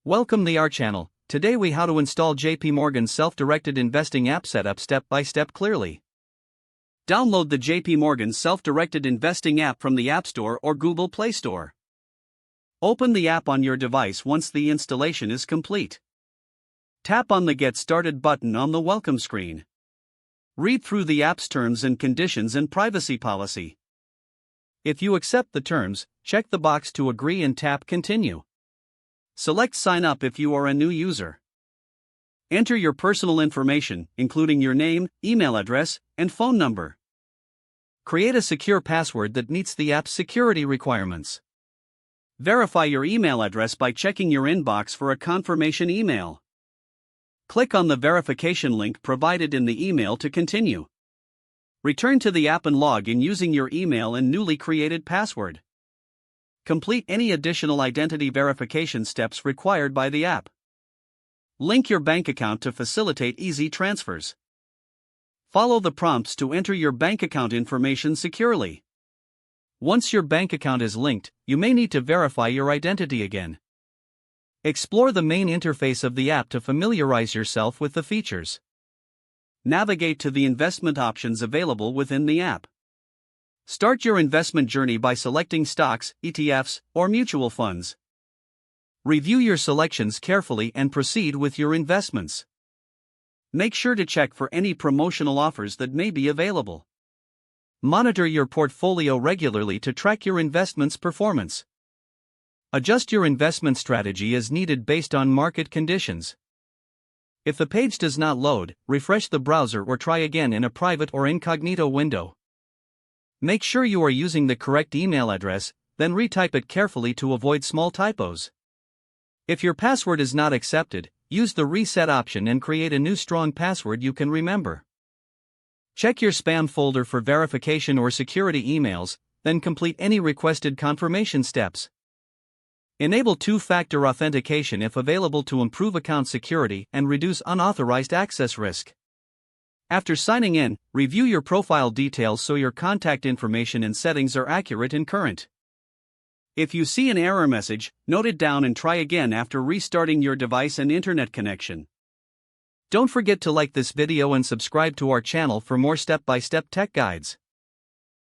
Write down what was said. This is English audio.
Welcome to our channel. Today we how to install JPMorgan Self-Directed Investing app setup step by step clearly. Download the JPMorgan Self-Directed Investing app from the App Store or Google Play Store. Open the app on your device once the installation is complete. Tap on the Get Started button on the welcome screen. Read through the app's terms and conditions and privacy policy. If you accept the terms, check the box to agree and tap Continue. Select Sign Up if you are a new user. Enter your personal information, including your name, email address, and phone number. Create a secure password that meets the app's security requirements. Verify your email address by checking your inbox for a confirmation email. Click on the verification link provided in the email to continue. Return to the app and log in using your email and newly created password. Complete any additional identity verification steps required by the app. Link your bank account to facilitate easy transfers. Follow the prompts to enter your bank account information securely. Once your bank account is linked, you may need to verify your identity again. Explore the main interface of the app to familiarize yourself with the features. Navigate to the investment options available within the app. Start your investment journey by selecting stocks, ETFs, or mutual funds. Review your selections carefully and proceed with your investments. Make sure to check for any promotional offers that may be available. Monitor your portfolio regularly to track your investment's performance. Adjust your investment strategy as needed based on market conditions. If the page does not load, refresh the browser or try again in a private or incognito window. Make sure you are using the correct email address, then retype it carefully to avoid small typos. If your password is not accepted, use the reset option and create a new strong password you can remember. Check your spam folder for verification or security emails, then complete any requested confirmation steps. Enable two-factor authentication if available to improve account security and reduce unauthorized access risk. After signing in, review your profile details so your contact information and settings are accurate and current. If you see an error message, note it down and try again after restarting your device and internet connection. Don't forget to like this video and subscribe to our channel for more step-by-step tech guides.